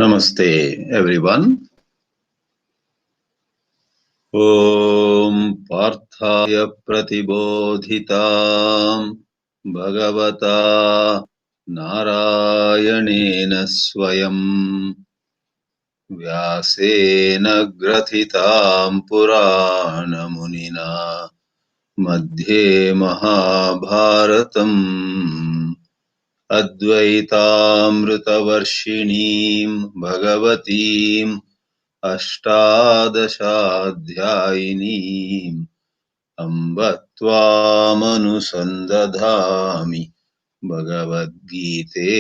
Namaste, everyone. Om Parthaya Pratibodhitam Bhagavata Narayanena Swayam Vyasena Grathitam Purana Munina Madhye Mahabharatam Advaitamritavarshinim Bhagavatim अष्टादशाध्यायिनीम् अम्ब त्वामनुसन्दधामि भगवद्गीते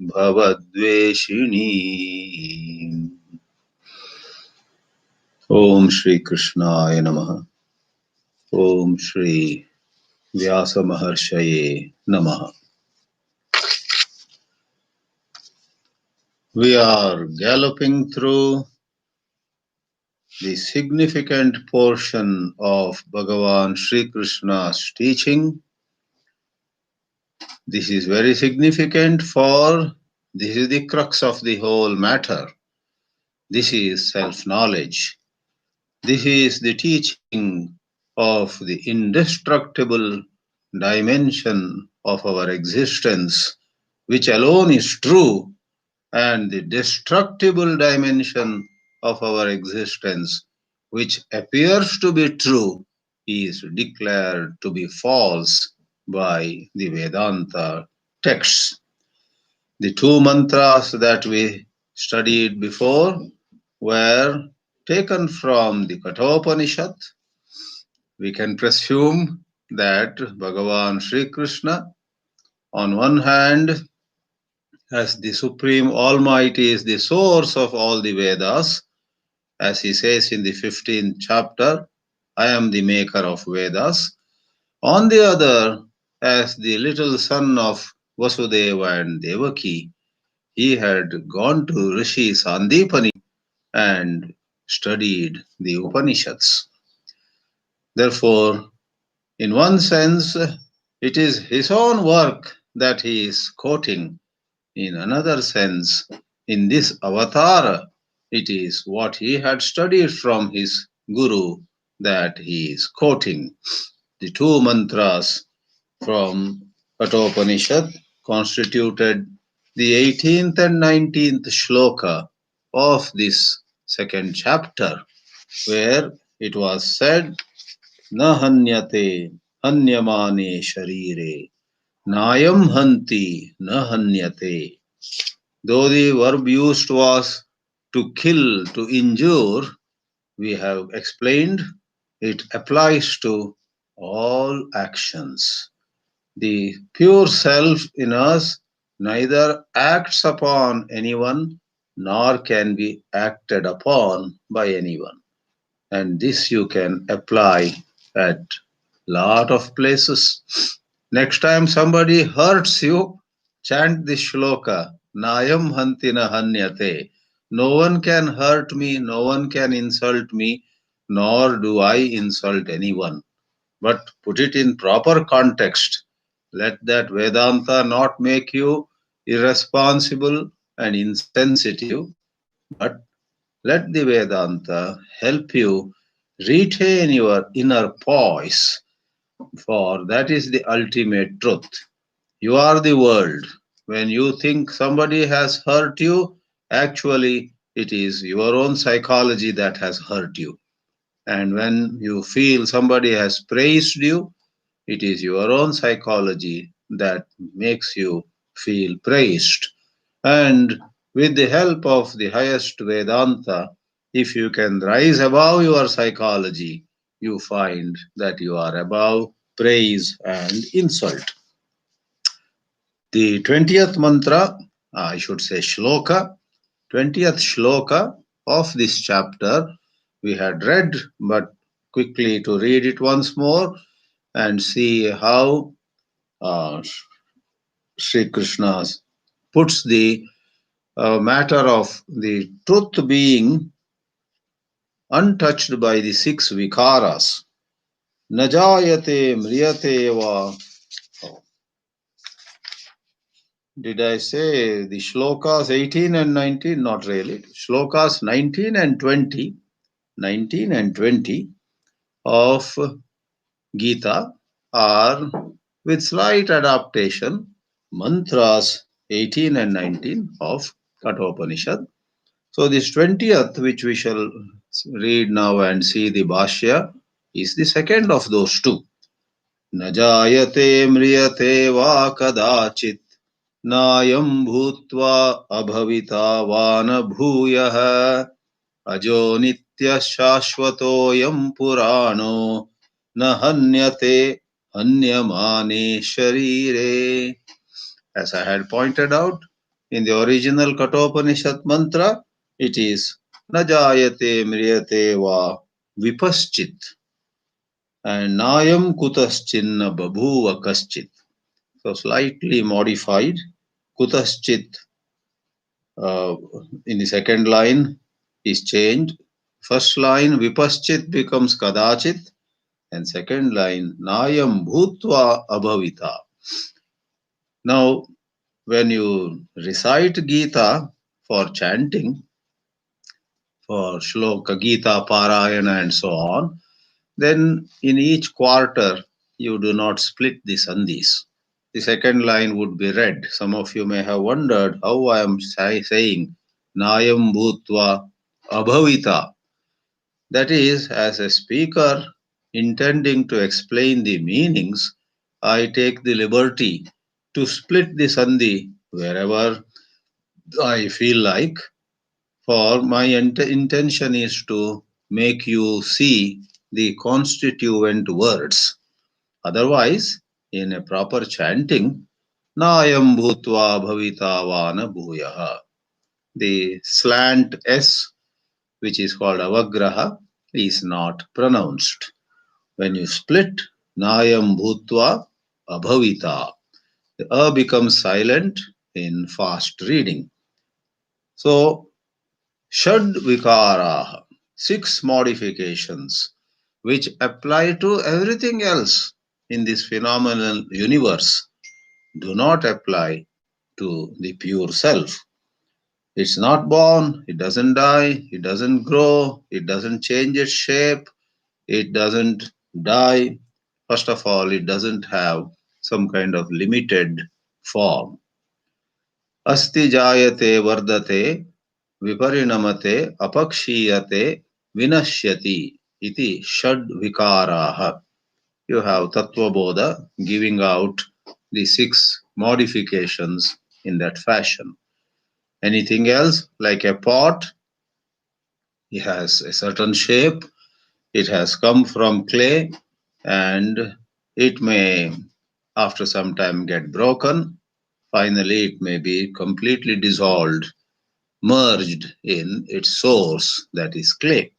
भवद्वेषिणी। ओम श्री कृष्णाय नमः। ओम श्री व्यास महर्षये नमः। We are galloping through the significant portion of Bhagavan Sri Krishna's teaching. This is very significant, for this is the crux of the whole matter. This is self-knowledge. This is the teaching of the indestructible dimension of our existence, which alone is true, and the destructible dimension of our existence, which appears to be true, is declared to be false by the Vedanta texts. The two mantras that we studied before were taken from the Kathopanishad. We can presume that Bhagavan Sri Krishna, on one hand, as the Supreme Almighty, is the source of all the Vedas, as he says in the 15th chapter, I am the maker of Vedas. On the other, as the little son of Vasudeva and Devaki, he had gone to Rishi Sandipani and studied the Upanishads. Therefore, in one sense, it is his own work that he is quoting. In another sense, in this avatar, it is what he had studied from his guru that he is quoting. The two mantras from Kathopanishad constituted the 18th and 19th shloka of this second chapter, where it was said, Na hanyate hanyamane sharire Nayam hanti na hanyate. Though the verb used was to kill, to injure, we have explained it applies to all actions. The pure self in us neither acts upon anyone nor can be acted upon by anyone. And this you can apply at lot of places. Next time somebody hurts you, chant this shloka, Nayam hantina hanyate. No one can hurt me, no one can insult me, nor do I insult anyone. But put it in proper context. Let that Vedanta not make you irresponsible and insensitive, but let the Vedanta help you retain your inner poise, for that is the ultimate truth. You are the world. When you think somebody has hurt you, actually it is your own psychology that has hurt you. And when you feel somebody has praised you, it is your own psychology that makes you feel praised. And with the help of the highest Vedanta, if you can rise above your psychology, you find that you are above praise and insult. The 20th mantra, I should say shloka, 20th shloka of this chapter, we had read, but quickly to read it once more and see how Sri Krishna puts the matter of the truth being untouched by the six vikaras. Najayate mriyate va Did I say the shlokas 18 and 19? Not really. Shlokas 19 and 20, 19 and 20 of Gita are with slight adaptation mantras 18 and 19 of Kathopanishad. So this 20th, which we shall read now and see the Bhashya, is the second of those two. न जायते म्रियते वा कदाचित् नायं भूत्वा अभविता वा न भूयः अजो नित्यः शाश्वतोऽयं पुराणो न हन्यते हन्यमाने शरीरे. As I had pointed out, in the original Kathopanishad mantra, it is न जायते म्रियते वा विपश्चित and Nayam Kutaschinna Babhuva Kaschit. So slightly modified. Kutaschit in the second line is changed. First line Vipaschit becomes Kadachit, and second line Nayam Bhutva Abhavita. Now, when you recite Gita for chanting, for Shloka, Gita, Parayana, and so on, then in each quarter you do not split the sandhis. The second line would be read. Some of you may have wondered how I am saying Nayam Bhutva Abhavita. That is, as a speaker intending to explain the meanings, I take the liberty to split the sandhi wherever I feel like, for my intention is to make you see the constituent words. Otherwise, in a proper chanting, Nayam Bhutva Bhavita Vana Bhuyaha. The slant S, which is called Avagraha, is not pronounced. When you split Nayam Bhutva Abhavita, the A becomes silent in fast reading. So, Shad Vikaraha, 6 modifications which apply to everything else in this phenomenal universe do not apply to the pure self. It's not born, it doesn't die, it doesn't grow, it doesn't change its shape, it doesn't die. First of all, it doesn't have some kind of limited form. Asti jayate vardate viparinamate apakshiyate vinashyati iti shad vikaraha. You have Tattva Bodha giving out the 6 modifications in that fashion. Anything else, like a pot, it has a certain shape, it has come from clay, and it may, after some time, get broken. Finally, it may be completely dissolved, merged in its source, that is clay.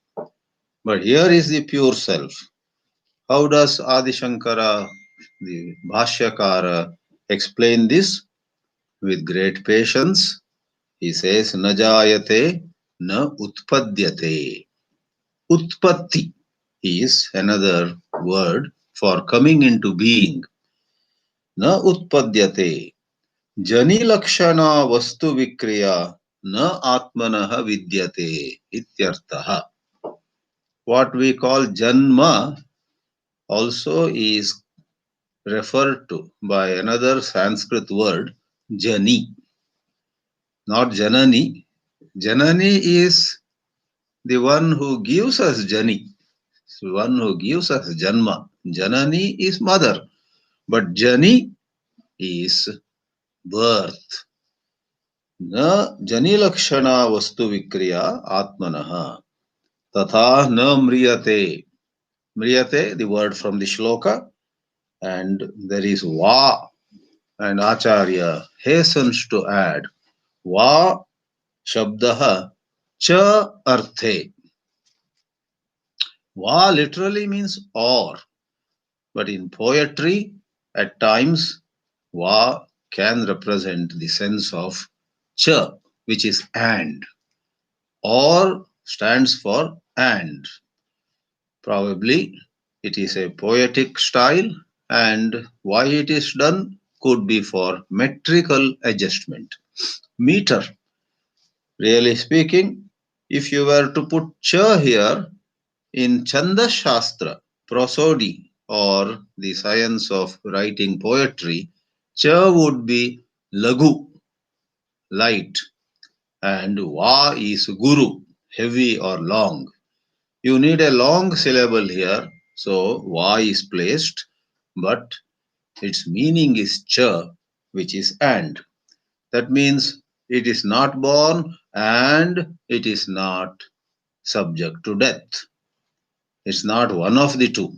But here is the pure self. How does Adi Shankara, the Bhashyakara, explain this? With great patience, he says, Na jayate, na utpadyate. Utpatti is another word for coming into being. Na utpadyate. Jani lakshana vastu vikriya na atmanaha vidyate ityartaha. What we call janma also is referred to by another Sanskrit word, jani, not janani. Janani is the one who gives us jani, the one who gives us janma. Janani is mother, but jani is birth. Na jani lakshana vastu vikriya atmanaha tatha na mriyate. Mriyate, the word from the shloka, and there is va, and Acharya hastens to add va shabdaha cha arthe. Va literally means or, but in poetry, at times, va can represent the sense of cha, which is and, or stands for and. Probably it is a poetic style, and why it is done could be for metrical adjustment. Meter. Really speaking, if you were to put cha here in Chanda Shastra, prosody, or the science of writing poetry, cha would be lagu, light, and va is guru, heavy or long. You need a long syllable here, so va is placed, but its meaning is cha, which is and. That means it is not born and it is not subject to death. It's not one of the two.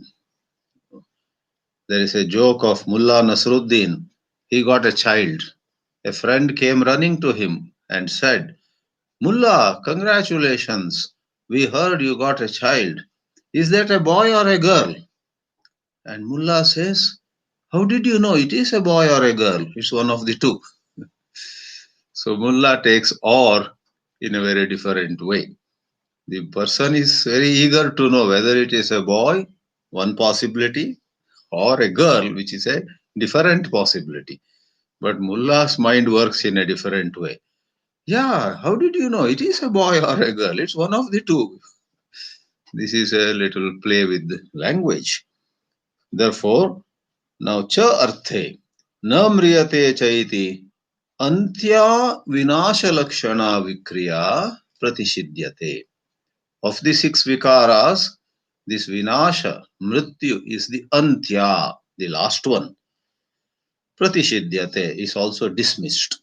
There is a joke of Mullah Nasruddin. He got a child. A friend came running to him and said, Mullah, congratulations. We heard you got a child. Is that a boy or a girl? And Mullah says, how did you know it is a boy or a girl? It's one of the two. So Mullah takes or in a very different way. The person is very eager to know whether it is a boy, one possibility, or a girl, which is a different possibility. But Mullah's mind works in a different way. Yeah, how did you know it is a boy or a girl? It's one of the two. This is a little play with language. Therefore, now cha arthe, na mriyate chaiti, antya vinasha lakshana vikriya pratishidyate. Of the six vikaras, this vinasha, mrityu, is the antya, the last one. Pratishidyate is also dismissed.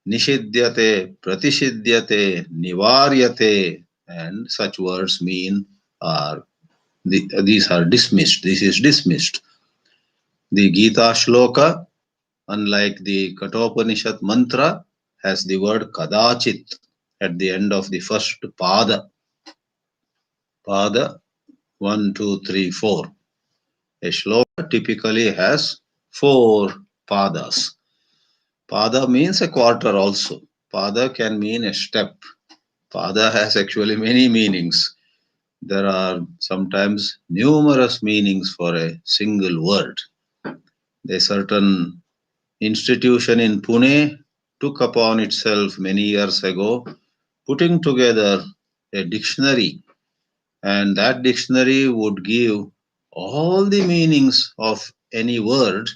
Nishidyate, pratishidyate, nivaryate, and such words mean these are dismissed. This is dismissed. The Gita shloka, unlike the Kathopanishad mantra, has the word kadachit at the end of the first pada. Pada 1, 2, 3, 4. A shloka typically has 4 padas. Pada means a quarter also. Pada can mean a step. Pada has actually many meanings. There are sometimes numerous meanings for a single word. A certain institution in Pune took upon itself many years ago putting together a dictionary, and that dictionary would give all the meanings of any word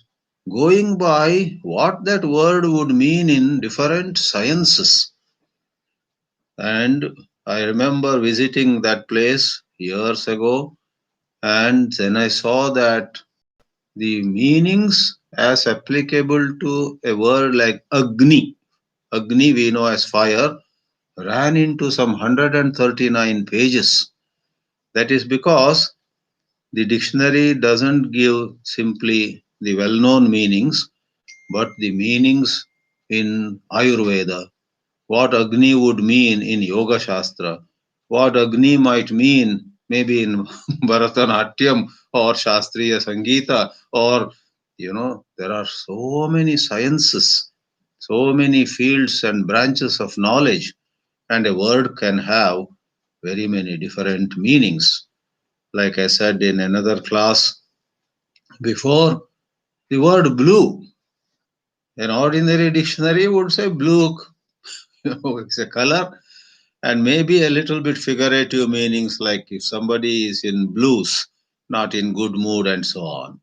going by what that word would mean in different sciences. And I remember visiting that place years ago, and then I saw that the meanings as applicable to a word like Agni, Agni we know as fire, ran into some 139 pages. That is because the dictionary doesn't give simply the well-known meanings, but the meanings in Ayurveda, what Agni would mean in Yoga Shastra, what Agni might mean maybe in Bharatanatyam or Shastriya Sangeeta, or, there are so many sciences, so many fields and branches of knowledge, and a word can have very many different meanings. Like I said in another class before, the word blue, an ordinary dictionary would say blue, it's a color, and maybe a little bit figurative meanings like if somebody is in blues, not in good mood, and so on.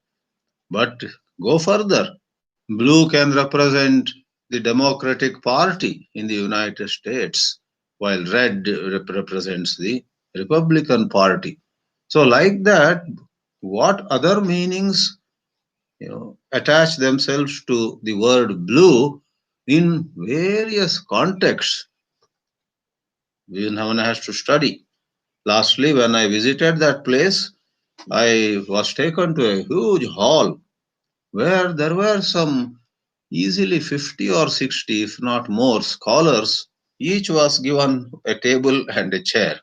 But go further. Blue can represent the Democratic Party in the United States, while red represents the Republican Party. So, like that, what other meanings attach themselves to the word blue in various contexts, one has to study. Lastly, when I visited that place, I was taken to a huge hall where there were some easily 50 or 60, if not more, scholars. Each was given a table and a chair.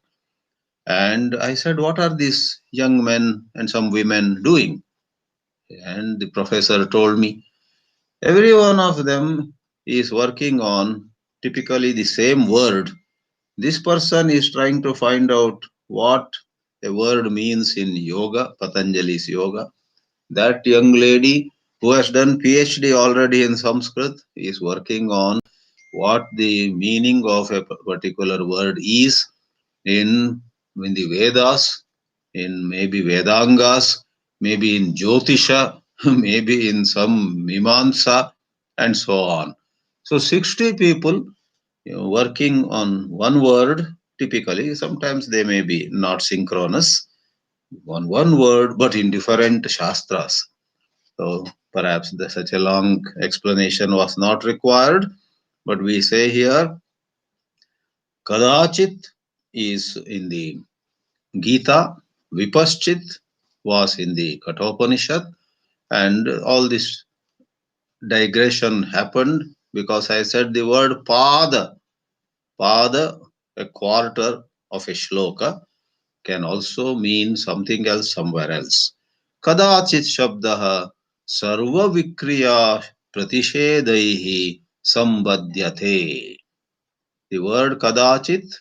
And I said, what are these young men and some women doing? And the professor told me, every one of them is working on typically the same word. This person is trying to find out what a word means in yoga, Patanjali's yoga. That young lady who has done PhD already in Sanskrit is working on what the meaning of a particular word is in the Vedas, in maybe Vedangas, maybe in Jyotisha, maybe in some Mimamsa, and so on. So 60 people working on one word, typically, sometimes they may be not synchronous, on one word, but in different shastras. So perhaps such a long explanation was not required, but we say here, Kadachit is in the Gita, Vipaschit was in the Kathopanishad, and all this digression happened because I said the word Pada. Pada, a quarter of a shloka, can also mean something else somewhere else. Kadachit shabdaha sarva vikriya pratishedaihi sambadhyate. The word kadachit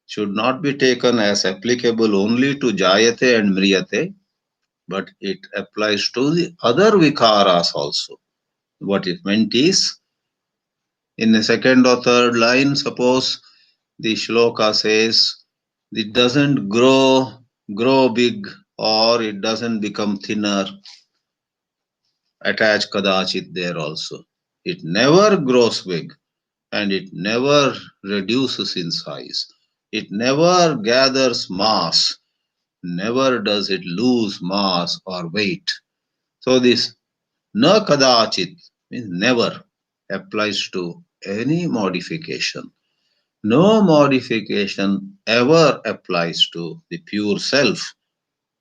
should not be taken as applicable only to jayate and mriyate, but it applies to the other vikaras also. What it meant is, in the second or third line, suppose the shloka says, it doesn't grow big, or it doesn't become thinner. Attach kadachit there also. It never grows big, and it never reduces in size. It never gathers mass. Never does it lose mass or weight. So this na kadachit means never applies to any modification. No modification ever applies to the pure self.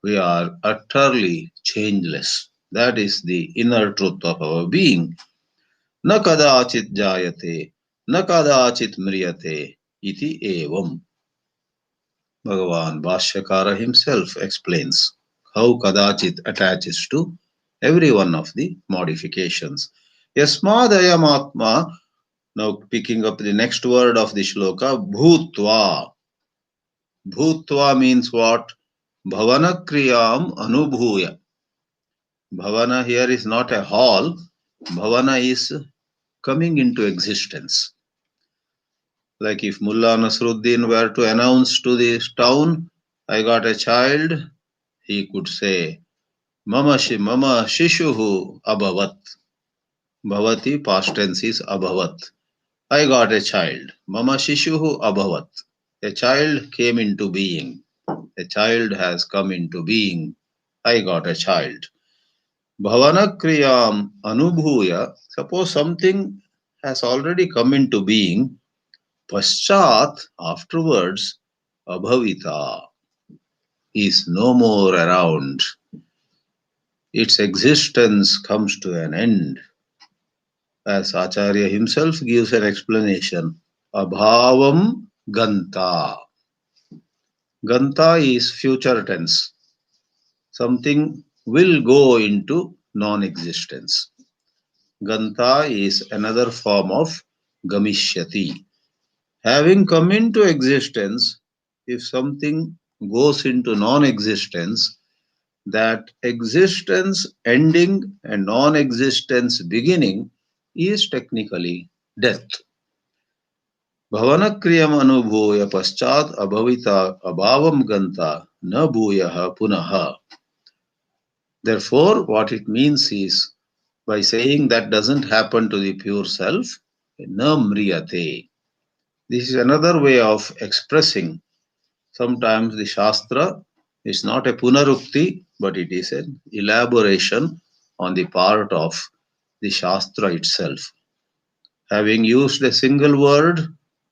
We are utterly changeless. That is the inner truth of our being. Na kadachit jayate, na kadachit mriyate, iti evam. Bhagavan Bhashyakara himself explains how kadachit attaches to every one of the modifications. Yasmadayam atma, now picking up the next word of the shloka, bhutva. Bhutva means what? Bhavana kriyam anubhuya. Bhavana here is not a hall. Bhavana is coming into existence. Like if Mullah Nasruddin were to announce to this town, I got a child, he could say, Mama Shishuhu Abhavat. Bhavati, past tense is Abhavat. I got a child. Mama Shishuhu Abhavat. A child came into being. A child has come into being. I got a child. Bhavana Kriyam Anubhuya. Suppose something has already come into being. Paschat, afterwards, Abhavita is no more around. Its existence comes to an end. As Acharya himself gives an explanation, Abhavam Ganta. Ganta is future tense. Something will go into non-existence. Ganta is another form of Gamishyati. Having come into existence, if something goes into non-existence, that existence ending and non-existence beginning is technically death. Bhavanakriyam anubhuya paschat abhavita abhavam ganta na bhuyaha punaha. Therefore, what it means is, by saying that doesn't happen to the pure self, na mriyate. This is another way of expressing. Sometimes the Shastra is not a punarukti, but it is an elaboration on the part of the Shastra itself. Having used a single word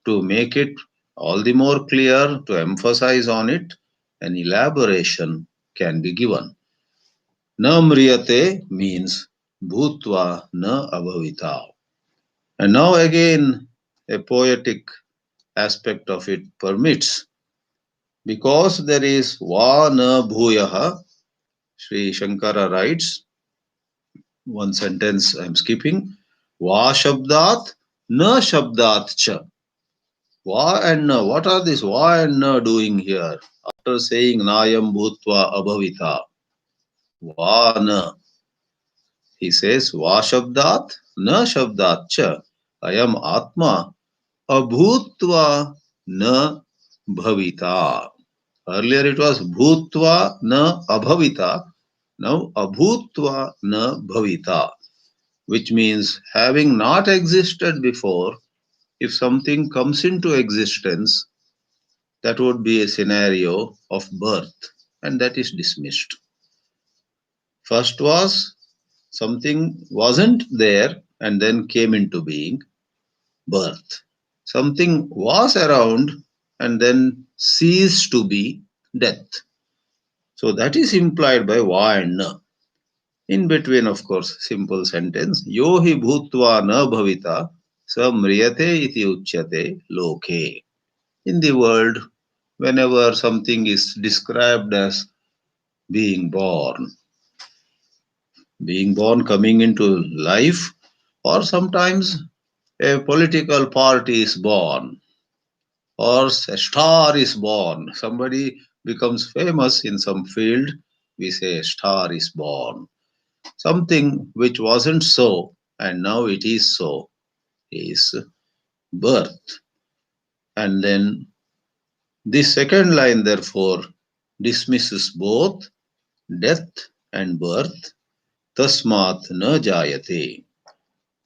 to make it all the more clear, to emphasize on it, an elaboration can be given. Na mriyate means bhutva na abhavita. And now again, a poetic aspect of it permits. Because there is va na bhuyaha, Sri Shankara writes, one sentence I am skipping, va shabdat na shabdat cha. Va and na, what are these va and na doing here? After saying nayam bhutva abhavita, va na. He says, Va Shabdat, Na Shabdat cha, Ayam Atma, Abhutva na Bhavita. Earlier it was Bhutva na Abhavita, now Abhutva na Bhavita, which means having not existed before, if something comes into existence, that would be a scenario of birth, and that is dismissed. First was something wasn't there and then came into being, birth. Something was around and then ceased to be, death. So that is implied by va and na. In between, of course, simple sentence, yo hi bhutva na bhavita samriyate iti uchyate loke. In the world, whenever something is described as being born coming into life, or sometimes a political party is born, or a star is born. Somebody becomes famous in some field, we say a star is born. Something which wasn't so and now it is so is birth. And then this second line, therefore, dismisses both death and birth. Tasmat na jayate.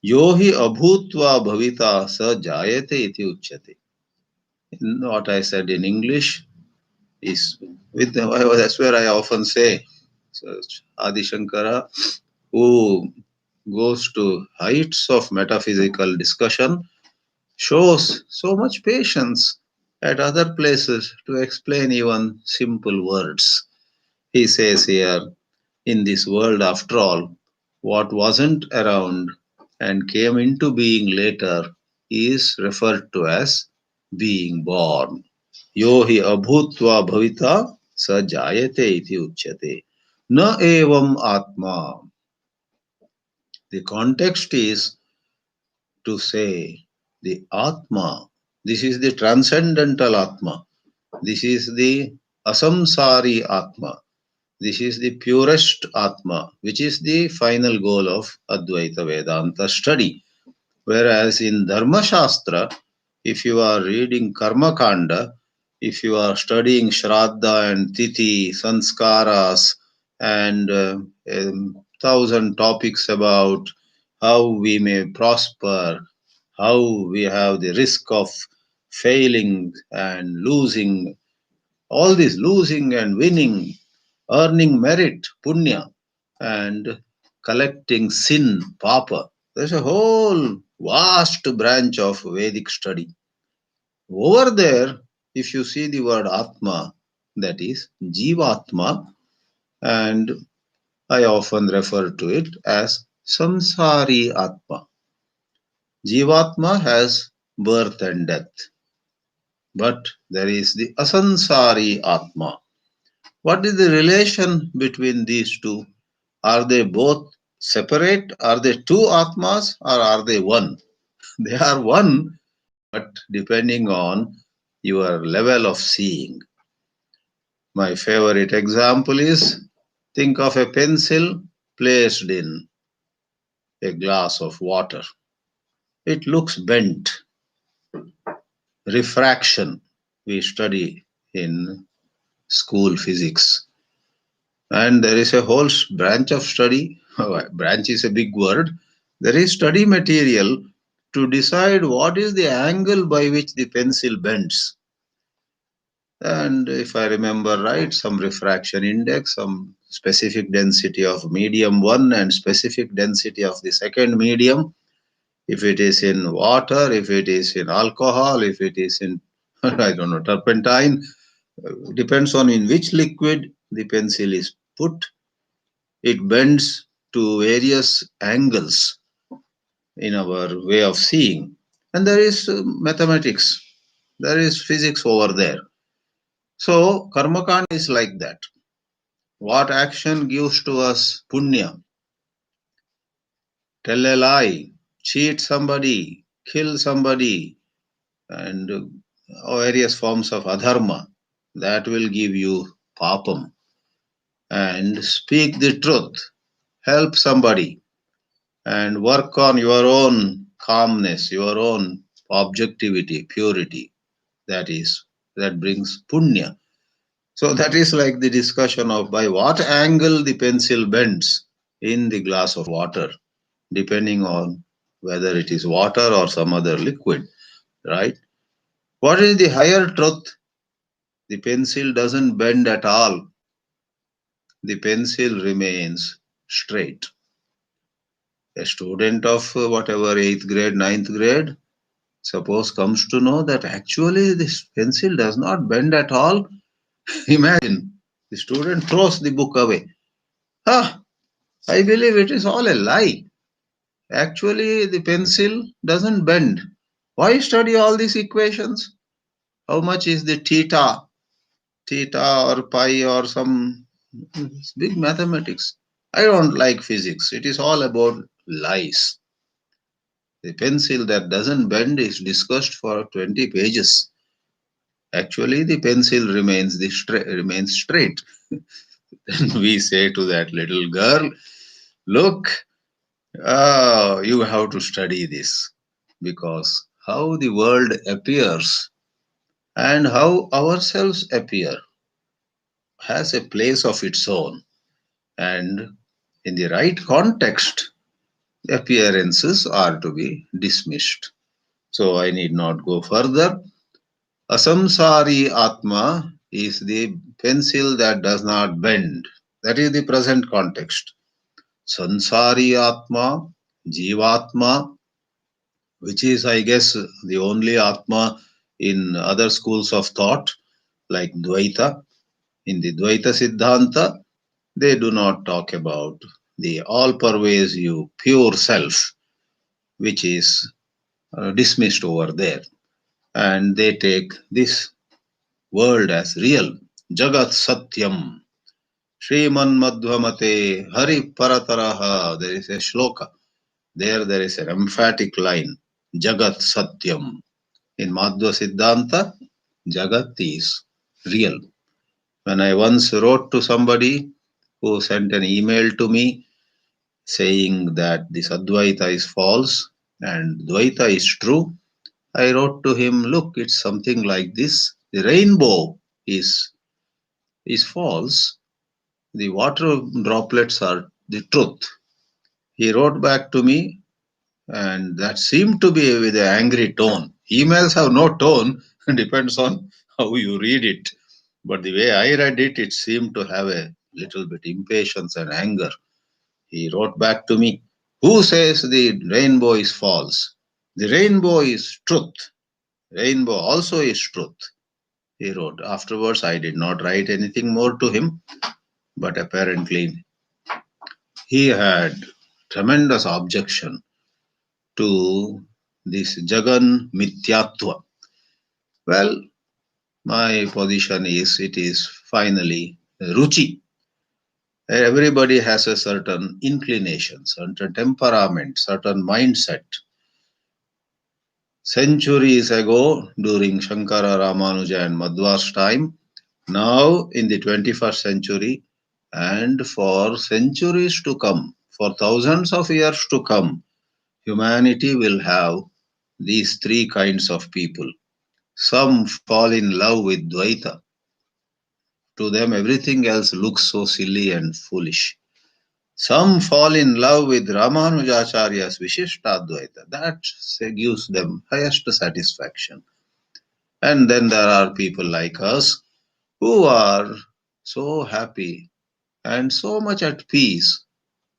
Yohi abhutva bhavita sa jayate iti uchyate. What I said in English is, that's where I often say, so Adi Shankara, who goes to heights of metaphysical discussion, shows so much patience at other places to explain even simple words. He says here, in this world, after all, what wasn't around and came into being later is referred to as being born. Yo hi abhutva bhavita sa jayate iti uchyate. Na evam atma. The context is to say the Atma. This is the transcendental Atma. This is the asamsari Atma. This is the purest Atma, which is the final goal of Advaita Vedanta study. Whereas in Dharma Shastra, if you are reading Karma Kanda, if you are studying Shraddha and Titi, Sanskaras, and 1,000 topics about how we may prosper, how we have the risk of failing and losing, all this losing and winning, earning merit, punya, and collecting sin, papa. There's a whole vast branch of Vedic study. Over there, if you see the word Atma, that is Jivatma, and I often refer to it as Samsari Atma. Jivatma has birth and death, but there is the Asansari Atma. What is the relation between these two? Are they both separate? Are they two Atmas or are they one? They are one, but depending on your level of seeing. My favorite example is, think of a pencil placed in a glass of water. It looks bent. Refraction, we study in school physics. And there is a whole branch of study, branch is a big word, there is study material to decide what is the angle by which the pencil bends. And if I remember right, some refraction index, some specific density of medium 1 and specific density of the second medium. If it is in water, if it is in alcohol, if it is in, I don't know, turpentine, depends on in which liquid the pencil is put. It bends to various angles in our way of seeing. And there is mathematics, there is physics over there. So, Karmakanda is like that. What action gives to us punya? Tell a lie, cheat somebody, kill somebody, and various forms of adharma, that will give you papam. And speak the truth, help somebody, and work on your own calmness, your own objectivity, purity. That brings punya. So that is like the discussion of by what angle the pencil bends in the glass of water, depending on whether it is water or some other liquid, right? What is the higher truth? The pencil doesn't bend at all. The pencil remains straight. A student of whatever 8th grade, 9th grade, suppose comes to know that actually this pencil does not bend at all. Imagine, the student throws the book away. Ah, I believe it is all a lie. Actually, the pencil doesn't bend. Why study all these equations? How much is the theta or pi or some big mathematics? I don't like physics. It is all about lies. The pencil that doesn't bend is discussed for 20 pages. Actually, the pencil remains straight. Then we say to that little girl, look, you have to study this because how the world appears and how ourselves appear has a place of its own. And in the right context, appearances are to be dismissed. So I need not go further. Asamsari Atma is the pencil that does not bend. That is the present context. Sansari Atma, Jivatma, which is, I guess, the only Atma in other schools of thought, like Dvaita. In the Dvaita Siddhanta, they do not talk about the all pervasive pure self, which is dismissed over there. And they take this world as real. Jagat Satyam. Sriman Madhvamate Hari Parataraha. There is a shloka. There is an emphatic line. Jagat Satyam. In Madhva Siddhanta, Jagat is real. When I once wrote to somebody who sent an email to me saying that this Advaita is false and Dvaita is true, I wrote to him, look, it's something like this. The rainbow is false. The water droplets are the truth. He wrote back to me, and that seemed to be with an angry tone. Emails have no tone, depends on how you read it. But the way I read it, it seemed to have a little bit impatience and anger. He wrote back to me, who says the rainbow is false? The rainbow is truth. Rainbow also is truth. He wrote. Afterwards, I did not write anything more to him, but apparently he had tremendous objection to this Jagan Mithyatva. Well, my position is it is finally Ruchi. Everybody has a certain inclination, certain temperament, certain mindset. Centuries ago, during Shankara, Ramanuja and Madhva's time, now in the 21st century, and for centuries to come, for thousands of years to come, humanity will have these three kinds of people. Some fall in love with Dvaita. To them, everything else looks so silly and foolish. Some fall in love with Ramanujacharya's Vishishtadvaita. That gives them highest satisfaction. And then there are people like us who are so happy and so much at peace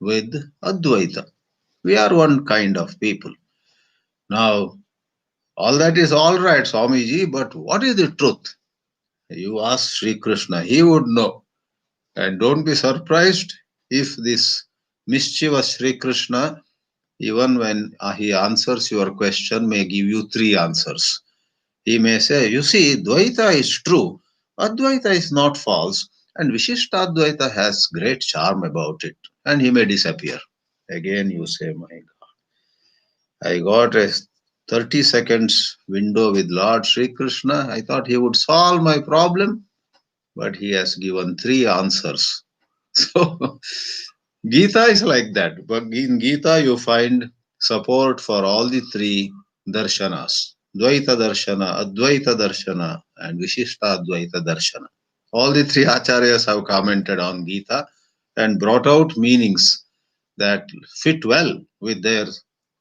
with Advaita. We are one kind of people. Now, all that is all right, Swamiji, but what is the truth? You ask Sri Krishna, he would know. And don't be surprised if this mischievous Sri Krishna, even when he answers your question, may give you three answers. He may say, you see, Dvaita is true, Advaita is not false, and Vishishtadvaita has great charm about it. And he may disappear. Again, you say, my God, I got a 30 seconds window with Lord Sri Krishna. I thought he would solve my problem, but he has given three answers. So Gita is like that. But in Gita, you find support for all the three darshanas: Dvaita Darshana, Advaita Darshana, and Vishishta Advaita Darshana. All the three acharyas have commented on Gita and brought out meanings that fit well with their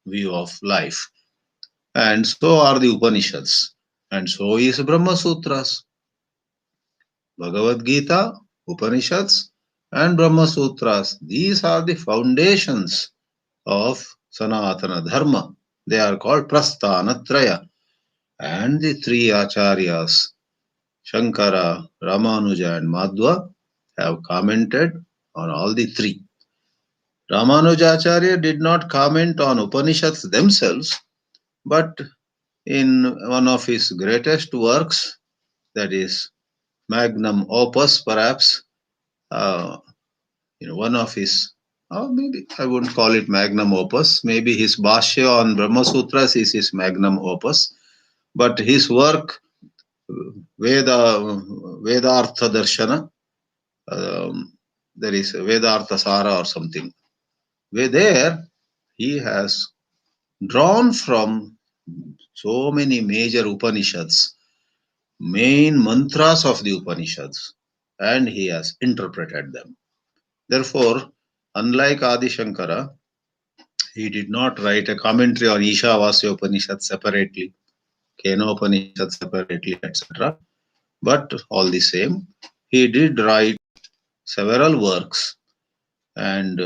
view of life. And so are the Upanishads. And so is Brahma Sutras, Bhagavad Gita, Upanishads, and Brahma Sutras. These are the foundations of Sanatana Dharma. They are called Prasthanatraya. And the three acharyas, Shankara, Ramanuja, and Madhva, have commented on all the three. Ramanujacharya did not comment on Upanishads themselves, but in one of his greatest works, that is magnum opus, perhaps, uh, one of his, maybe I wouldn't call it magnum opus, maybe his Bhashya on Brahma Sutras is his magnum opus, but his work, Vedartha Darshana, there is Vedartha Sara or something, where there he has drawn from so many major Upanishads, main mantras of the Upanishads, and he has interpreted them. Therefore, unlike Adi Shankara, he did not write a commentary on Ishavasya Upanishad separately, Kenopanishad separately, etc. But all the same, he did write several works, and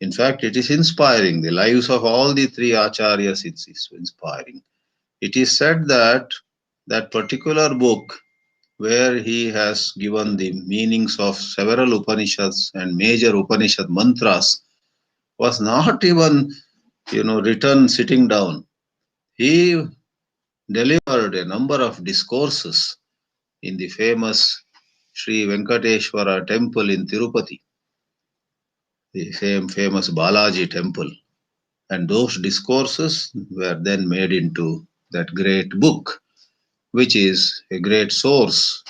in fact, it is inspiring. The lives of all the three acharyas, it's inspiring. It is said that that particular book, where he has given the meanings of several Upanishads and major Upanishad mantras, was not even written sitting down. He delivered a number of discourses in the famous Sri Venkateshwara temple in Tirupati, the same famous Balaji temple. And those discourses were then made into that great book, which is a great source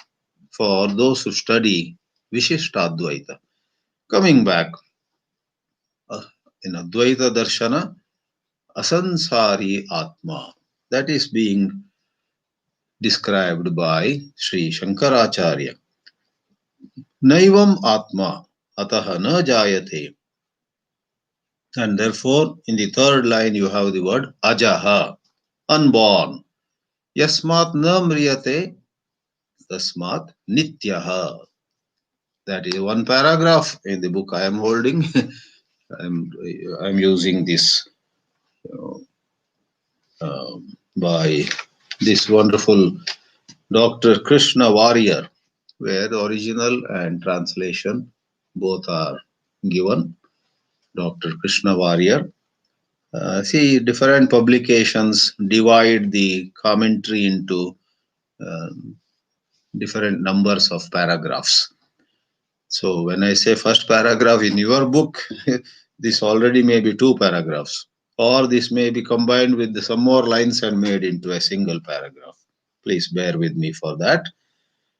for those who study Vishishtadvaita. Coming back, uh, in Advaita Darshana, Asansari Atma, that is being described by Sri Shankaracharya. Naivam Atma Ataha na Jayate. And therefore, in the third line, you have the word Ajaha, unborn. Yasmat na mriyate, tasmat nityaha. That is one paragraph in the book I am holding. I'm using this by this wonderful Dr. Krishna Warrior, where the original and translation both are given. Dr. Krishna Warrior. See, different publications divide the commentary into uh, different numbers of paragraphs. So when I say first paragraph in your book, this already may be two paragraphs, or this may be combined with some more lines and made into a single paragraph. Please bear with me for that.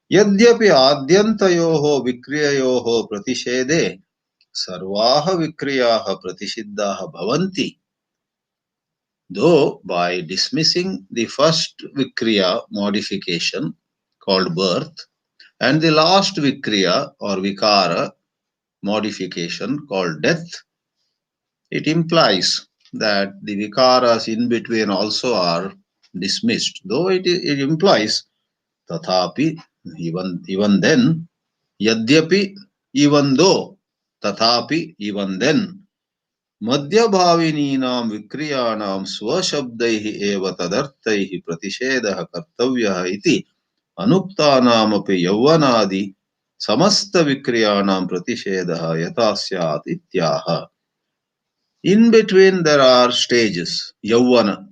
यद्यपि आद्यन्तयोः विक्रिययोः प्रतिषेधे सर्वाः विक्रियाः प्रतिषिद्धाः भवन्ति, though by dismissing the first vikriya modification called birth and the last vikriya or vikara modification called death, it implies that the vikaras in between also are dismissed. Though it implies tathapi, even then, yadyapi, even though, tathapi, even then, मध्यभाविनीनां विक्रियाणां स्वशब्दैः एव तदर्थैः प्रतिषेधः कर्तव्यः इति अनुक्तानामपि यौवनादि समस्तविक्रियाणां प्रतिषेधः यथा स्यात् इत्याह. In between there are stages. Yauvana,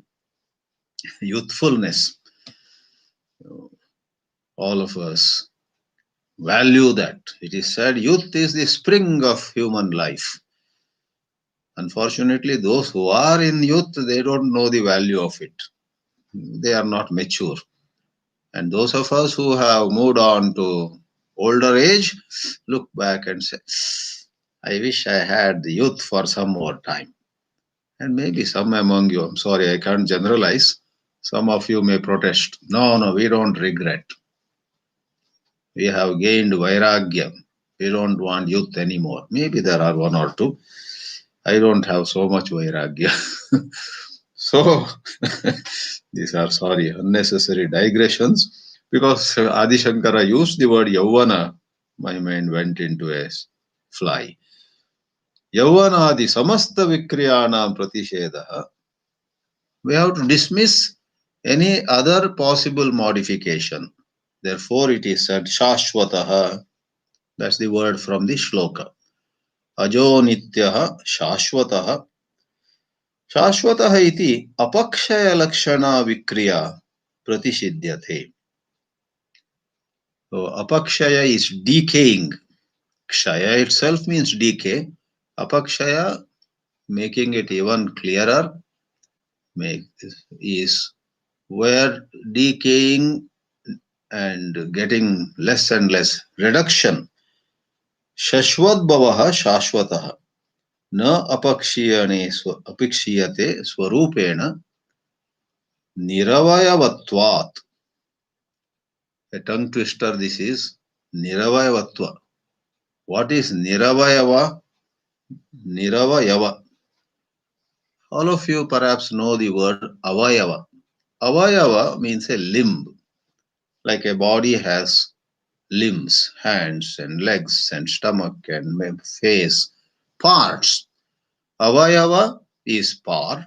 youthfulness. All of us value that. It is said youth is the spring of human life. Unfortunately, those who are in youth, they don't know the value of it. They are not mature. And those of us who have moved on to older age look back and say, I wish I had the youth for some more time. And maybe some among you, I'm sorry, I can't generalize. Some of you may protest. No, no, we don't regret. We have gained vairagya. We don't want youth anymore. Maybe there are one or two. I don't have so much vairagya. So, these are, sorry, unnecessary digressions. Because Adi Shankara used the word Yavana, my mind went into a fly. Yavanadi samasta vikriyanam pratishedaha. We have to dismiss any other possible modification. Therefore, it is said Shashwataha. That's the word from the shloka. Ajo nityaha shashwataha. Shashwataha iti apakshaya lakshana vikriya pratishidyate. So, apakshaya is decaying. Kshaya itself means decay. Apakshaya, making it even clearer, is where decaying and getting less and less reduction. Shashwat bhavaha shashwataha. Na apikshiyate swarupena niravayavatvat. A tongue twister, this is niravayavatva. What is niravayava? Niravayava. All of you perhaps know the word avayava. Avayava means a limb. Like a body has limbs, hands and legs and stomach and face, parts. Avayava is part,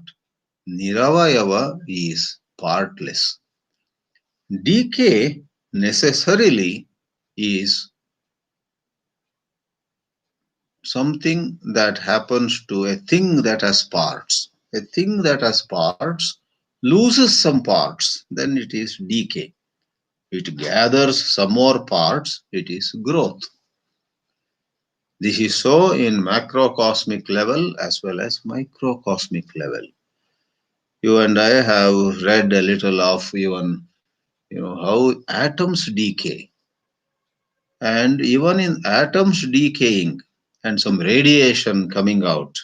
Niravayava is partless. Decay necessarily is something that happens to a thing that has parts. A thing that has parts loses some parts, then it is decay. It gathers some more parts, it is growth. This is so in macrocosmic level as well as microcosmic level. You and I have read a little of even how atoms decay. And even in atoms decaying and some radiation coming out,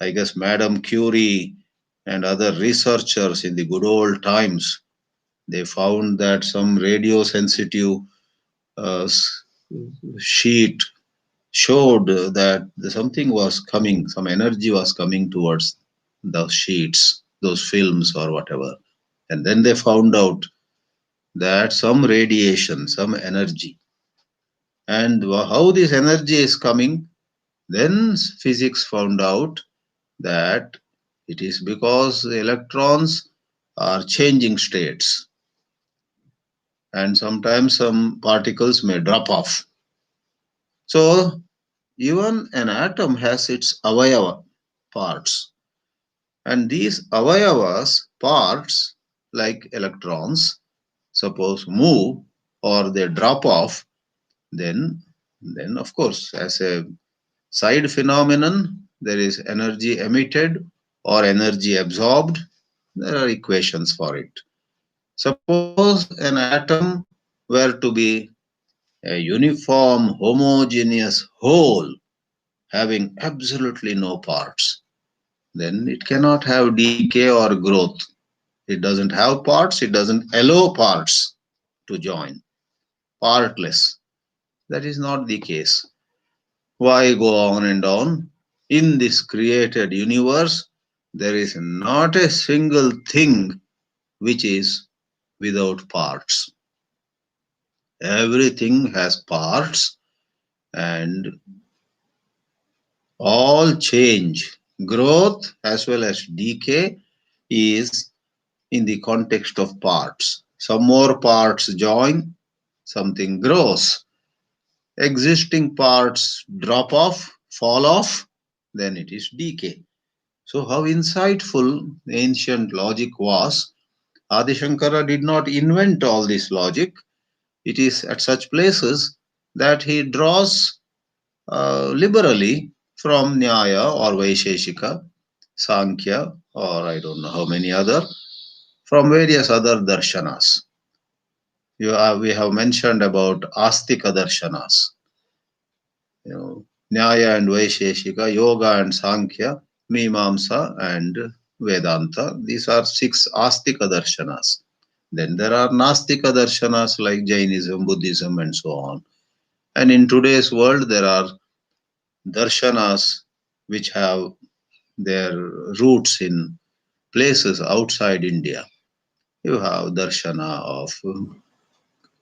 I guess Madame Curie and other researchers in the good old times, they found that some radio sensitive sheet showed that something was coming, some energy was coming towards those sheets, those films or whatever. And then they found out that some radiation, some energy, and how this energy is coming, then physics found out that it is because the electrons are changing states and sometimes some particles may drop off. So even an atom has its avayava parts, and these avayavas parts like electrons suppose move or they drop off, then of course as a side phenomenon there is energy emitted or energy absorbed. There are equations for it. Suppose an atom were to be a uniform homogeneous whole having absolutely no parts, then it cannot have decay or growth. It doesn't have parts, it doesn't allow parts to join. Partless. That is not the case. Why go on and on? In this created universe, there is not a single thing which is without parts. Everything has parts, and all change, growth as well as decay is in the context of parts. Some more parts join, something grows. Existing parts drop off, fall off, then it is decay. So, how insightful ancient logic was. Adi Shankara did not invent all this logic. It is at such places that he draws liberally from Nyaya or Vaisheshika, Sankhya, or I don't know how many other, from various other darshanas. We have mentioned about Astika darshanas. Nyaya and Vaisheshika, Yoga and Sankhya, Mimamsa and Vedanta. These are 6 Astika darshanas. Then there are Nastika darshanas like Jainism, Buddhism, and so on. And in today's world, there are darshanas which have their roots in places outside India. You have darshana of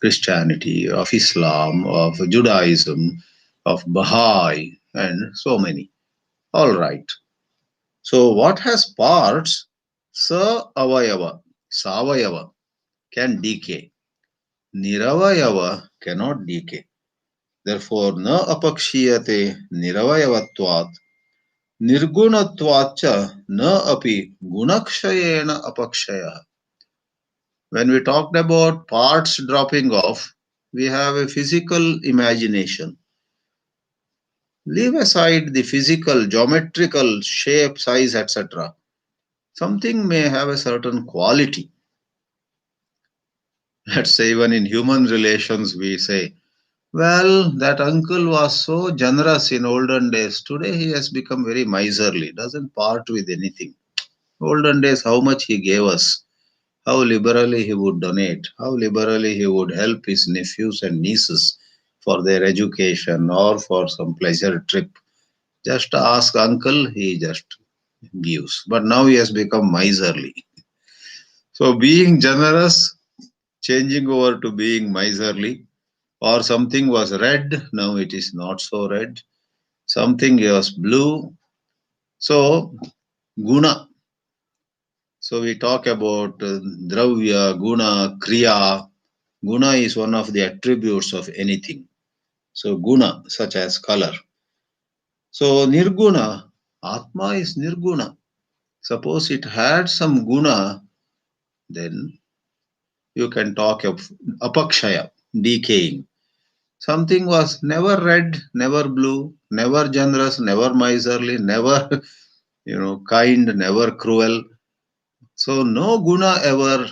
Christianity, of Islam, of Judaism, of Baha'i, and so many. All right. So, what has parts? Sa avayava, savayava, can decay. Niravayava cannot decay. Therefore, na apakshiyate niravayavatvat, nirgunatvacha na api gunakshayena apakshaya. When we talked about parts dropping off, we have a physical imagination. Leave aside the physical, geometrical shape, size, etc. Something may have a certain quality. Let's say, even in human relations, we say, well, that uncle was so generous in olden days. Today he has become very miserly, doesn't part with anything. Olden days, how much he gave us, how liberally he would donate, how liberally he would help his nephews and nieces for their education or for some pleasure trip. Just ask uncle, he just gives. But now he has become miserly. So being generous, changing over to being miserly, or something was red, now it is not so red. Something was blue. So guna. So we talk about dravya, guna, kriya. Guna is one of the attributes of anything. So guna, such as color. So nirguna, atma is nirguna. Suppose it had some guna, then you can talk of apakshaya, decaying. Something was never red, never blue, never generous, never miserly, never kind, never cruel. So no guna ever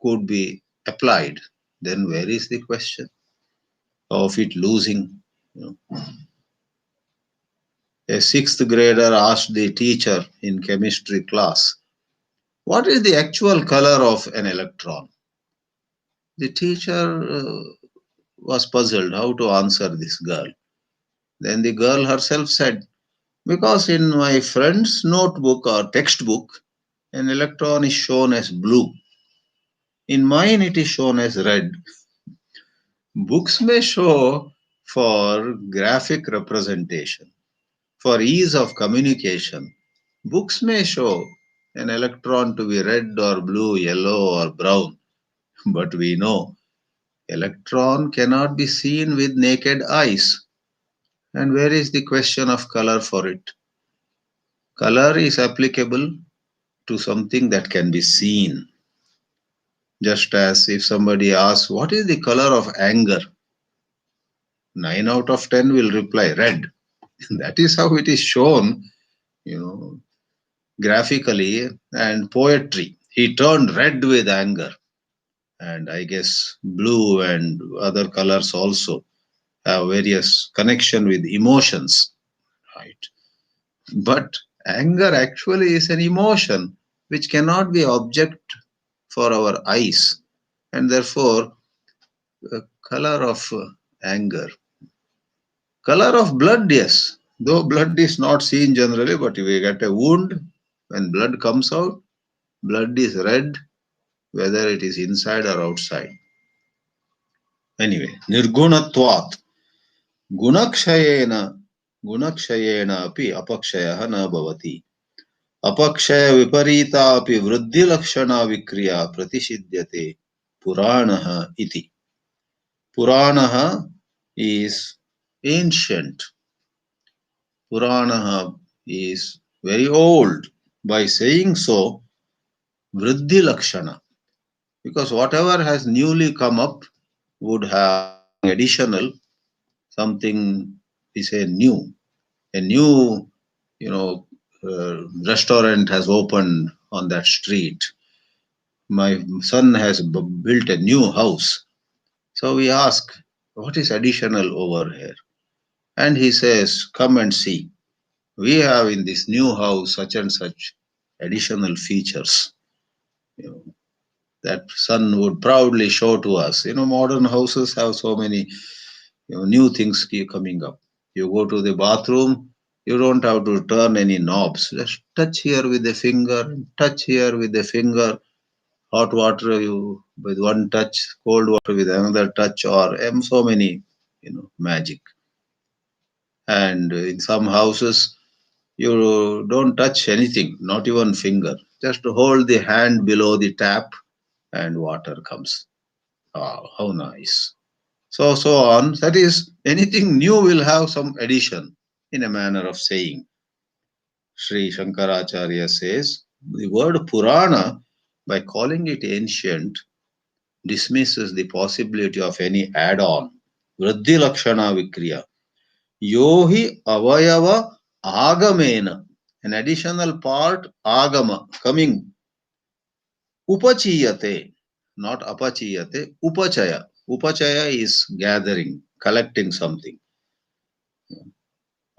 could be applied. Then where is the question of it losing? You know, a sixth grader asked the teacher in chemistry class, "What is the actual color of an electron?" The teacher was puzzled how to answer this girl. Then the girl herself said, "Because in my friend's notebook or textbook, an electron is shown as blue. In mine, it is shown as red." Books may show for graphic representation, for ease of communication. Books may show an electron to be red or blue, yellow or brown, but we know electron cannot be seen with naked eyes. And where is the question of color for it? Color is applicable to something that can be seen. Just as if somebody asks, "What is the color of anger?" 9 out of 10 will reply, "Red." That is how it is shown, you know, graphically and poetry. He turned red with anger. And I guess blue and other colors also have various connection with emotions, right? But anger actually is an emotion which cannot be object for our eyes, and therefore color of anger. Color of blood, yes. Though blood is not seen generally, but if we get a wound, when blood comes out, blood is red, whether it is inside or outside. Anyway, nirgunatvat, gunakshayena, gunakshayena api apakshayah na bhavati. अपक्षय विपरीता अपि वृद्धि लक्षणा विक्रिया प्रतिषिध्यते पुराणः इति. Puranaha is ancient. Puranaha is very old. By saying so, Vriddhi Lakshana, because whatever has newly come up would have something additional, something we say new. A new, restaurant has opened on that street. My son has built a new house. So we ask, what is additional over here? And he says, come and see. We have in this new house such and such additional features. You know, that son would proudly show to us. Modern houses have so many new things keep coming up. You go to the bathroom, you don't have to turn any knobs. Just touch here with the finger, touch here with the finger. Hot water you with one touch, cold water with another touch, or so many, magic. And in some houses, you don't touch anything, not even finger. Just hold the hand below the tap, and water comes. Oh, how nice! So on. That is, anything new will have some addition, in a manner of saying. Sri Shankaracharya says the word Purana, by calling it ancient, dismisses the possibility of any add-on. Vriddhi Lakshana Vikriya. Yohi Avayava Agamena. An additional part, Agama, coming. Upachiyate, not apachiyate, upachaya. Upachaya is gathering, collecting something.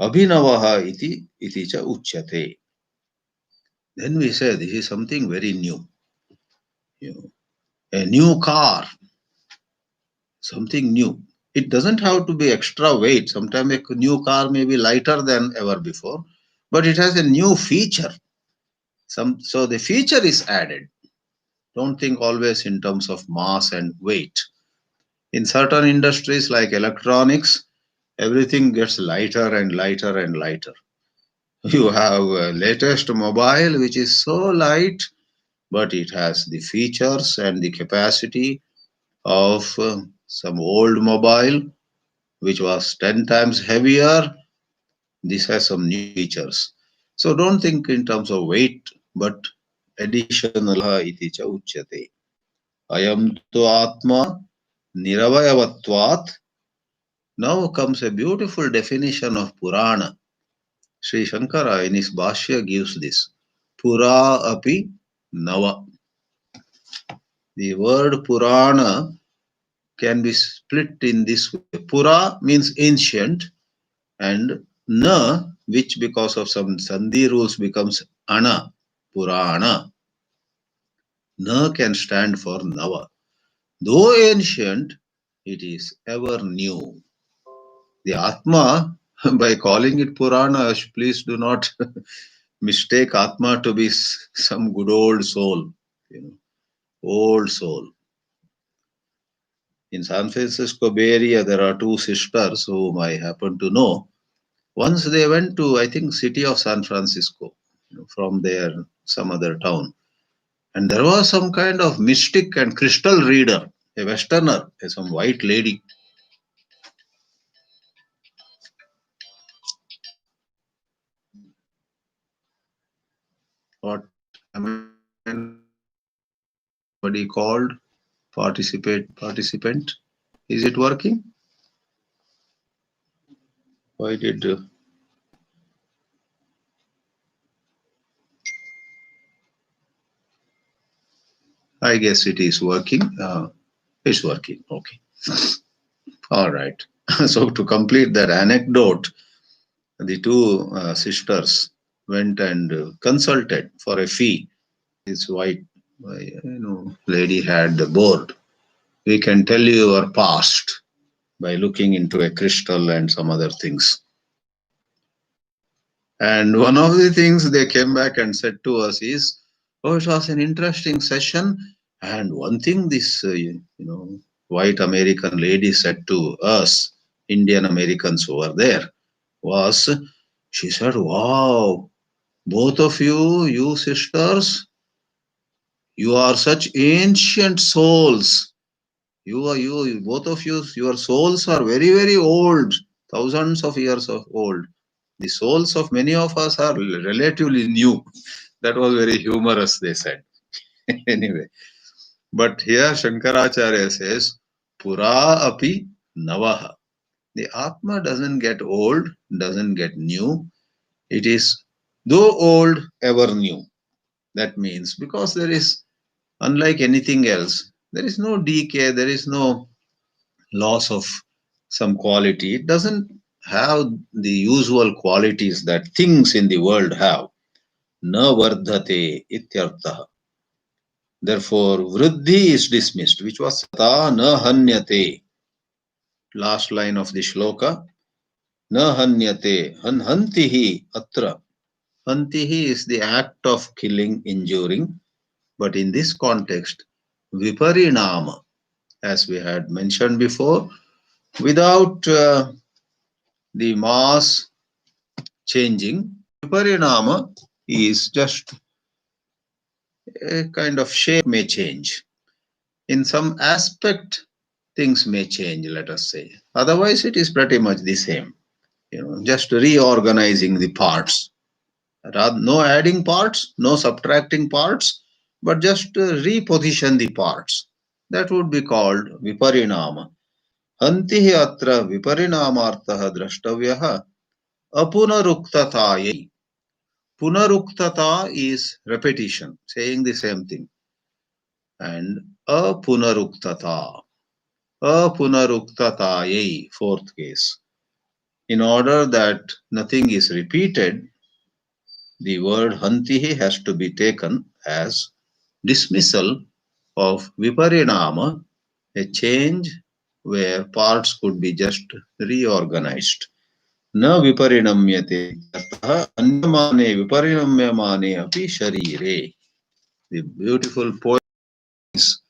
Abhinavaha iti cha uchyate. Then we say this is something very new. A new car, something new. It doesn't have to be extra weight. Sometimes a new car may be lighter than ever before, but it has a new feature. So the feature is added. Don't think always in terms of mass and weight. In certain industries like electronics, everything gets lighter and lighter and lighter. You have a latest mobile which is so light, but it has the features and the capacity of some old mobile which was 10 times heavier. This has some new features. So don't think in terms of weight, but additional iti cha uchyate. Ayam tu atma niravayavatvat. Now comes a beautiful definition of Purana. Sri Shankara in his Bhashya gives this. Pura api nava. The word Purana can be split in this way. Pura means ancient, and na, which because of some sandhi rules becomes ana, Purana. Na can stand for Nava. Though ancient, it is ever new. The Atma, by calling it Purana, please do not mistake Atma to be some good old soul, old soul. In San Francisco Bay Area, there are two sisters whom I happen to know. Once they went to, I think, city of San Francisco, from there, some other town. And there was some kind of mystic and crystal reader, a Westerner, some white lady. What somebody called participant. Is it working? Why did I guess it is working. It's working. Okay. All right. So to complete that anecdote, the two sisters went and consulted for a fee. This white, lady had the board. We can tell you your past by looking into a crystal and some other things. And one of the things they came back and said to us is, oh, it was an interesting session. And one thing this, white American lady said to us, Indian Americans who were there, was, she said, wow, both of you sisters, you are such ancient souls. You, both of you, your souls are very, very old, thousands of years of old. The souls of many of us are relatively new. That was very humorous, they said. Anyway, but here Shankaracharya says, Pura api navaha. The Atma doesn't get old, doesn't get new. It is, though old, ever new. That means, because there is, unlike anything else, there is no decay, there is no loss of some quality. It doesn't have the usual qualities that things in the world have. Na vardhate ityartha. Therefore, vriddhi is dismissed, which was sata na hanyate. Last line of the shloka. Na hanyate. Hantihi atra. Hantihi is the act of killing, injuring. But in this context, viparinama, as we had mentioned before, without the mass changing, viparinama is just a kind of shape may change. In some aspect, things may change, let us say. Otherwise, it is pretty much the same. Just reorganizing the parts. No adding parts, no subtracting parts, but just reposition the parts. That would be called viparinama. Hantihi atra viparinamartah drashtavyah apunaruktatayai. Punaruktata is repetition, saying the same thing. And apunaruktata. Apunaruktatayai, fourth case. In order that nothing is repeated, the word hantihi has to be taken as dismissal of viparinama, a change where parts could be just reorganized. न विपरिणम्यते अतः अन्यमाने विपरिणम्यमाने अपि शरीरे. The beautiful point is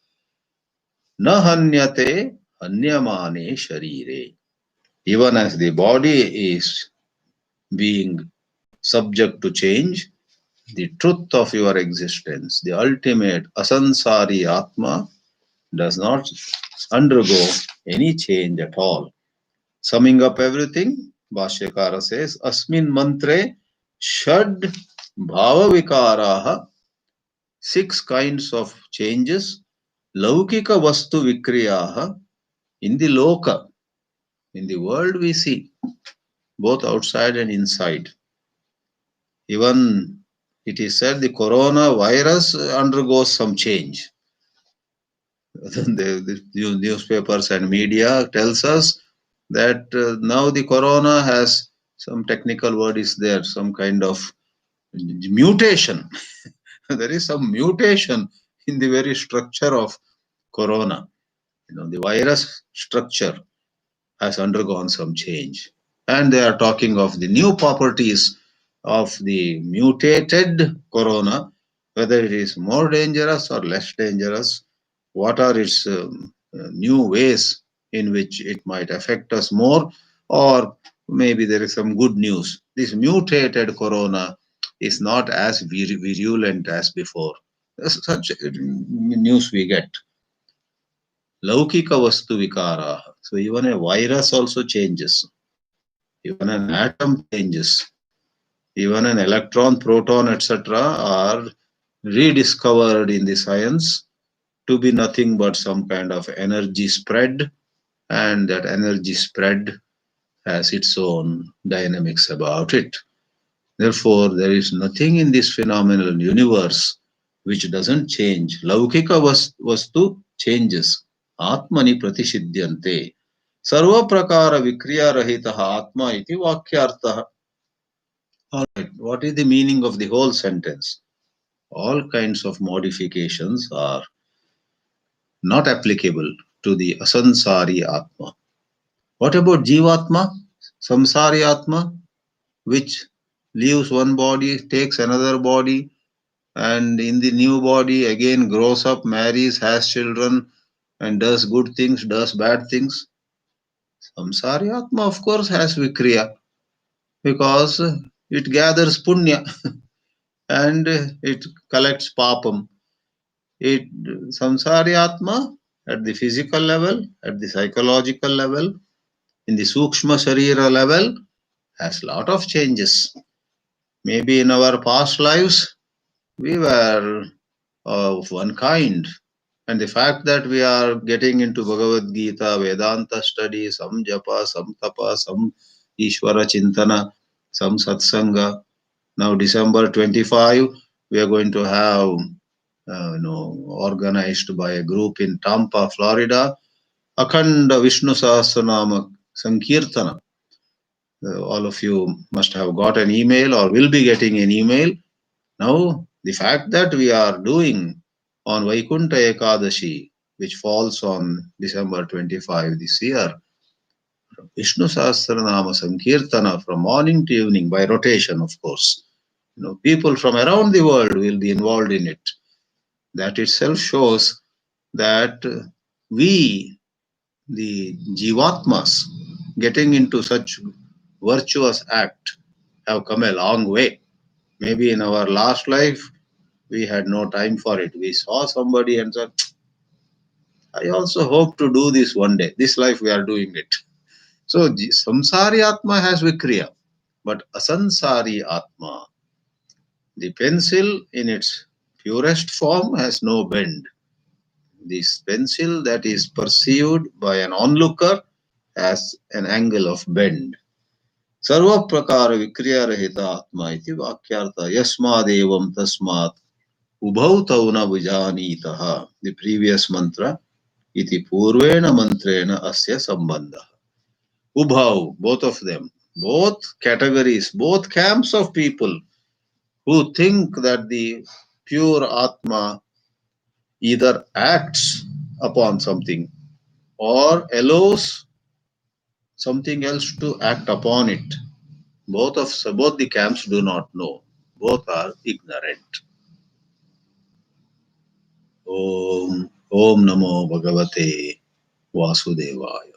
न हन्यते अन्यमाने शरीरे. Even as the body is being subject to change, the truth of your existence, the ultimate asansari Atma, does not undergo any change at all. Summing up everything, Bhashyakara says, Asmin mantre shad bhava vikaraha, 6 kinds of changes, laukika vastu vikriyaha, in the loka, in the world we see, both outside and inside. Even it is said the coronavirus undergoes some change. The newspapers and media tells us that now the corona has some technical word is there, some kind of mutation. There is some mutation in the very structure of corona. The virus structure has undergone some change. And they are talking of the new properties of the mutated corona, whether it is more dangerous or less dangerous, what are its new ways in which it might affect us more, or maybe there is some good news. This mutated corona is not as virulent as before. Such news we get. Laukika vastu vikara. So even a virus also changes. Even an atom changes. Even an electron, proton, etc. are rediscovered in the science to be nothing but some kind of energy spread, and that energy spread has its own dynamics about it. Therefore, there is nothing in this phenomenal universe which doesn't change. Laukika vastu changes. Atmani pratishidyante. Sarva prakara vikriya rahitaha atma iti vakyartaha. All right, what is the meaning of the whole sentence? All kinds of modifications are not applicable to the asansari atma. What about jivatma, samsari atma, which leaves one body, takes another body, and in the new body again grows up, marries, has children, and does good things, does bad things? Samsari atma, of course, has vikriya because it gathers punya and it collects papam. It samsari atma at the physical level, at the psychological level, in the sukshma sharira level, has lot of changes. Maybe in our past lives we were of one kind, and the fact that we are getting into Bhagavad Geetā, Vedanta study, some japa, some tapa, some Ishvara Chintana, some satsanga. Now December 25, we are going to have organized by a group in Tampa, Florida, Akhanda Vishnu Sahasranama Sankirtana. All of you must have got an email or will be getting an email. Now, the fact that we are doing on Vaikuntha Ekadashi, which falls on December 25 this year, Vishnu Sahasranama Sankirtana from morning to evening by rotation, of course. People from around the world will be involved in it. That itself shows that we, the Jivatmas, getting into such virtuous act, have come a long way. Maybe in our last life, we had no time for it. We saw somebody and said, I also hope to do this one day. This life we are doing it. So, Samsari Atma has Vikriya, but Asansari Atma, the pencil in its purest form, has no bend. This pencil that is perceived by an onlooker has an angle of bend. Sarva prakara vikriya rahita atma iti vakyartha yasmadevam tasmat ubhau tauna vijanitaha. The previous mantra, iti purvena mantrena asya sambandha. Ubhau, both of them, both categories, both camps of people who think that the pure Atma either acts upon something or allows something else to act upon it. Both the camps do not know. Both are ignorant. Om Namo Bhagavate Vasudevaya.